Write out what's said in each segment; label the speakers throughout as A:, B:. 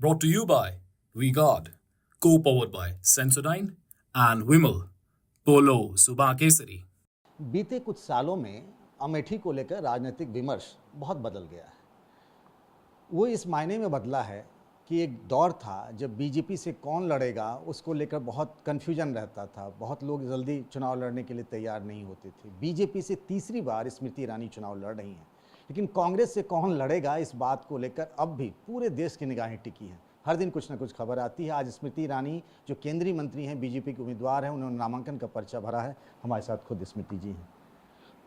A: Brought to you by VGuard, co-powered by Sensodyne and Vimal, Polo Subha Kesari.
B: बीते कुछ सालों में अमेठी को लेकर राजनीतिक विमर्श बहुत बदल गया है। वो इस मायने में बदला है कि एक दौर था जब बीजेपी से कौन लड़ेगा उसको लेकर बहुत कन्फ्यूजन रहता था, बहुत लोग जल्दी चुनाव लड़ने के लिए तैयार नहीं होते थे। बीजेपी से तीसरी बार स्मृति ईरानी चुनाव लड़ रही हैं, लेकिन कांग्रेस से कौन लड़ेगा इस बात को लेकर अब भी पूरे देश की निगाहें टिकी हैं। हर दिन कुछ ना कुछ खबर आती है। आज स्मृति ईरानी जो केंद्रीय मंत्री हैं, बीजेपी के उम्मीदवार हैं, उन्होंने नामांकन का पर्चा भरा है। हमारे साथ खुद स्मृति जी हैं,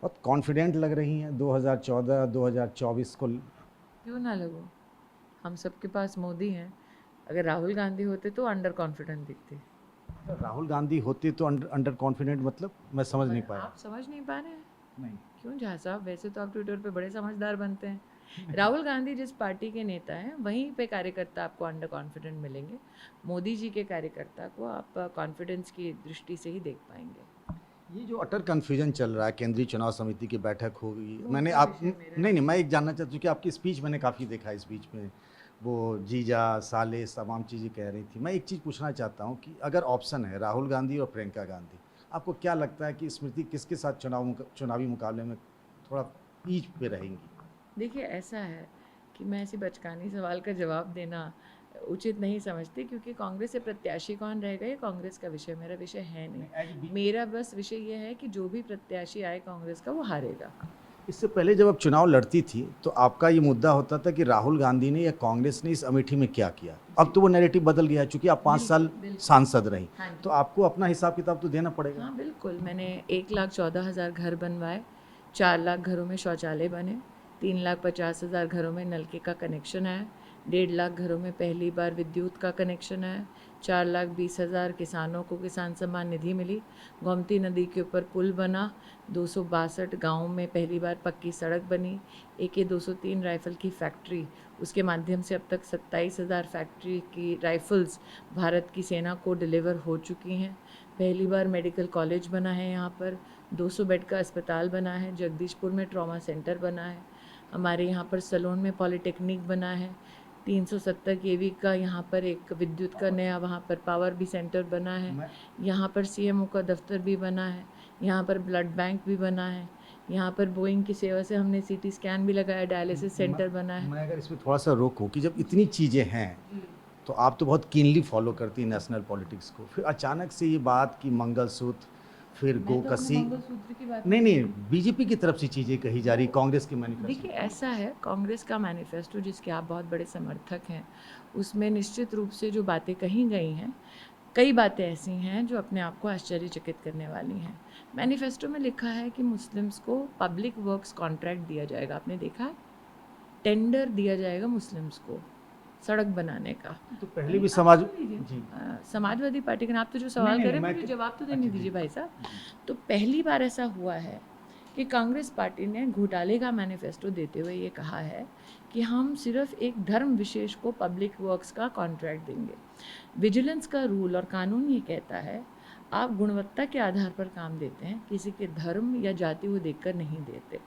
B: बहुत कॉन्फिडेंट लग रही हैं 2014-2024 को।
C: क्यों ना लगो, हम सबके पास मोदी हैं। अगर राहुल गांधी होते तो अंडर कॉन्फिडेंट दिखते।
B: राहुल गांधी होते तो अंडर कॉन्फिडेंट, मतलब मैं समझ नहीं पाया।
C: आप समझ नहीं पा रहे हैं?
B: नहीं,
C: क्यों झा साहब, वैसे तो आप ट्विटर पे बड़े समझदार बनते हैं। राहुल गांधी जिस पार्टी के नेता हैं वहीं पे कार्यकर्ता आपको अंडर कॉन्फिडेंट मिलेंगे। मोदी जी के कार्यकर्ता को आप कॉन्फिडेंस की दृष्टि से ही देख पाएंगे।
B: ये जो अटर कन्फ्यूजन चल रहा है, केंद्रीय चुनाव समिति की बैठक होगी,
C: वो
B: मैंने
C: उसका
B: आप
C: विषय मेरा
B: नहीं, मैं एक जानना चाहता हूँ कि आपकी स्पीच मैंने काफ़ी देखा, इस बीच में वो जीजा साले तमाम चीज़ें कह रही थी। मैं एक चीज़ पूछना चाहता हूँ कि अगर ऑप्शन है राहुल गांधी और प्रियंका गांधी, आपको क्या लगता है कि स्मृति किसके साथ चुनावी मुकाबले में थोड़ा पीछ पे रहेंगी?
C: देखिए, ऐसा है कि मैं ऐसी बचकानी सवाल का जवाब देना उचित नहीं समझती, क्योंकि कांग्रेस से प्रत्याशी कौन रहेगा ये कांग्रेस का विषय, मेरा विषय है नहीं। मेरा बस विषय ये है कि जो भी प्रत्याशी आए कांग्रेस का वो हारेगा।
B: इससे पहले जब आप चुनाव लड़ती थी तो आपका ये मुद्दा होता था कि राहुल गांधी ने या कांग्रेस ने इस अमेठी में क्या किया। अब तो वो नैरेटिव बदल गया है, चूंकि आप 5 साल
C: बिल्कुल।
B: सांसद रही,
C: हाँ जी।
B: तो आपको अपना हिसाब किताब तो देना पड़ेगा।
C: हाँ बिल्कुल, मैंने 1,14,000 घर बनवाए, 4 लाख घरों में शौचालय बने, 3,50,000 घरों में नलके का कनेक्शन आया, 1.5 लाख घरों में पहली बार विद्युत का कनेक्शन आया, 4,20,000 किसानों को किसान सम्मान निधि मिली, गोमती नदी के ऊपर पुल बना, 262 गाँव में पहली बार पक्की सड़क बनी, AK 203 राइफ़ल की फैक्ट्री, उसके माध्यम से अब तक 27,000 फैक्ट्री की राइफ़ल्स भारत की सेना को डिलीवर हो चुकी हैं। पहली बार मेडिकल कॉलेज बना है यहाँ पर, 200 बेड का अस्पताल बना है, जगदीशपुर में ट्रॉमा सेंटर बना है, हमारे यहाँ पर सलोन में पॉलिटेक्निक बना है, 370 kV का यहाँ पर एक विद्युत का नया वहाँ पर पावर भी सेंटर बना है, यहाँ पर CMO का दफ्तर भी बना है, यहाँ पर ब्लड बैंक भी बना है, यहाँ पर बोइंग की सेवा से हमने CT स्कैन भी लगाया, डायलिसिस सेंटर बना है।
B: मैं अगर इसमें थोड़ा सा रोकूं कि जब इतनी चीज़ें हैं तो आप तो बहुत कीनली फॉलो करती हैं नेशनल पॉलिटिक्स को, फिर अचानक से ये बात कि मंगलसूत्र, फिर
C: मैं तो अपने
B: गोकसी,
C: मंगलसूत्र की बात
B: नहीं, बीजेपी की तरफ से चीज़ें कही जा रही, कांग्रेस के मैनिफेस्टो।
C: देखिए, ऐसा है, कांग्रेस का मैनिफेस्टो जिसके आप बहुत बड़े समर्थक हैं, उसमें निश्चित रूप से जो बातें कही गई हैं, कई बातें ऐसी हैं जो अपने आप को आश्चर्यचकित करने वाली हैं। मैनिफेस्टो में लिखा है कि मुस्लिम्स को पब्लिक वर्क्स कॉन्ट्रैक्ट दिया जाएगा, आपने देखा है? टेंडर दिया जाएगा मुस्लिम्स को सड़क बनाने का।
B: तो पहले भी समाज जी
C: समाजवादी पार्टी का, आप तो जो सवाल कर रहे हैं
B: मैं
C: मुझे जवाब तो देने
B: अच्छा,
C: दीजिए
B: जी।
C: भाई साहब। तो पहली बार ऐसा हुआ है कि कांग्रेस पार्टी ने घोटाले का मैनिफेस्टो देते हुए ये कहा है कि हम सिर्फ एक धर्म विशेष को पब्लिक वर्क्स का कॉन्ट्रैक्ट देंगे। विजिलेंस का रूल और कानून ये कहता है आप गुणवत्ता के आधार पर काम देते हैं, किसी के धर्म या जाति को देखकर नहीं देते।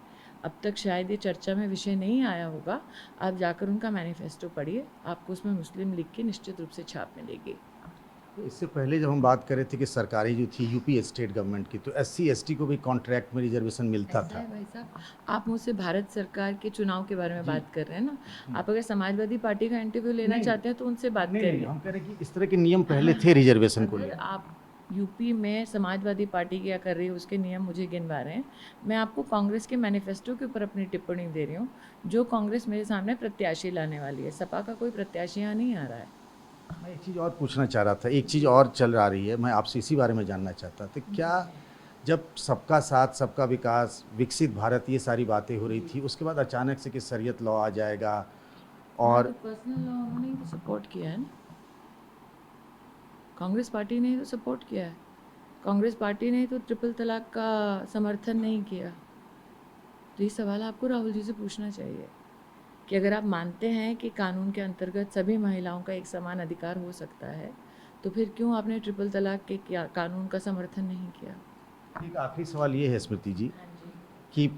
C: अब तक शायद ये चर्चा में विषय नहीं आया होगा, आप जाकर उनका मैनिफेस्टो पढ़िए, आपको उसमें मुस्लिम लीग की निश्चित रूप से छाप मिलेगी।
B: तो इससे पहले जब हम बात कर रहे थे कि सरकारी जो थी यूपी स्टेट गवर्नमेंट की, तो SC ST को भी कॉन्ट्रैक्ट में रिजर्वेशन मिलता
C: ऐसा
B: था।
C: है भाई साहब, आप मुझसे भारत सरकार के चुनाव के बारे में बात कर रहे हैं ना। आप अगर समाजवादी पार्टी का इंटरव्यू लेना चाहते हैं तो उनसे बात
B: नहीं,
C: करिए।
B: हम कह रहे हैं कि इस तरह के नियम पहले थे रिजर्वेशन को
C: अगर
B: लेकर।
C: आप यूपी में समाजवादी पार्टी क्या कर रही है उसके नियम मुझे गिनवा रहे हैं, मैं आपको कांग्रेस के मैनिफेस्टो के ऊपर अपनी टिप्पणी दे रही हूँ। जो कांग्रेस मेरे सामने प्रत्याशी लाने वाली है, सपा का कोई प्रत्याशी यहाँ नहीं आ रहा है।
B: मैं एक चीज़ और पूछना चाह रहा था, एक चीज़ और चल आ रही है, मैं आपसे इसी बारे में जानना चाहता था। क्या जब सबका साथ सबका विकास, विकसित भारत, ये सारी बातें हो रही थी, उसके बाद अचानक से कि शरीयत लॉ आ जाएगा और
C: तो पर्सनल लॉ उन्होंने ही तो सपोर्ट किया है ना, कांग्रेस पार्टी ने ही तो सपोर्ट किया है, कांग्रेस पार्टी ने तो ट्रिपल तलाक का समर्थन नहीं किया। तो ये सवाल आपको राहुल जी से पूछना चाहिए कि अगर आप मानते हैं कि कानून के अंतर्गत सभी महिलाओं का एक समान अधिकार हो सकता है, तो फिर क्यों आपने ट्रिपल तलाक के कानून का समर्थन नहीं किया?
B: एक आखिरी सवाल ये है स्मृति जी कि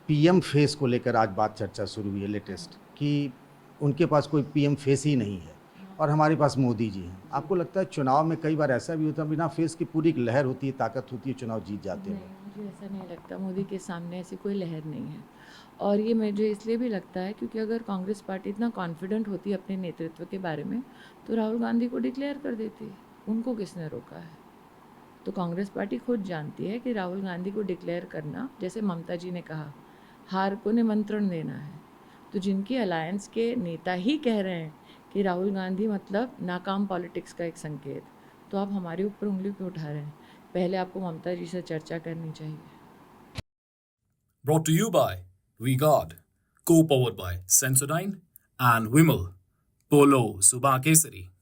B: PM फेस को लेकर आज बात चर्चा शुरू हुई है लेटेस्ट, कि उनके पास कोई PM फेस ही नहीं है। और हमारे पास मोदी जी हैं। आपको लगता है चुनाव में कई बार ऐसा भी होता है, बिना फेस की पूरी एक लहर होती है, ताकत होती है, चुनाव जीत जाते हैं?
C: नहीं, मुझे ऐसा नहीं लगता। मोदी के सामने ऐसी कोई लहर नहीं है। और ये मुझे इसलिए भी लगता है क्योंकि अगर कांग्रेस पार्टी इतना कॉन्फिडेंट होती अपने नेतृत्व के बारे में तो राहुल गांधी को डिक्लेयर कर देती। उनको किसने रोका है? तो कांग्रेस पार्टी खुद जानती है कि राहुल गांधी को डिक्लेयर करना, जैसे ममता जी ने कहा, हार को निमंत्रण देना है। तो जिनकी अलायंस के नेता ही कह रहे हैं कि राहुल गांधी मतलब नाकाम पॉलिटिक्स का एक संकेत, तो आप हमारे ऊपर उंगली क्यों उठा रहे हैं? पहले आपको ममता जी से चर्चा करनी चाहिए।
A: Brought to you by VGuard, co-powered by Sensodyne and Vimal, Polo Subha Kesari.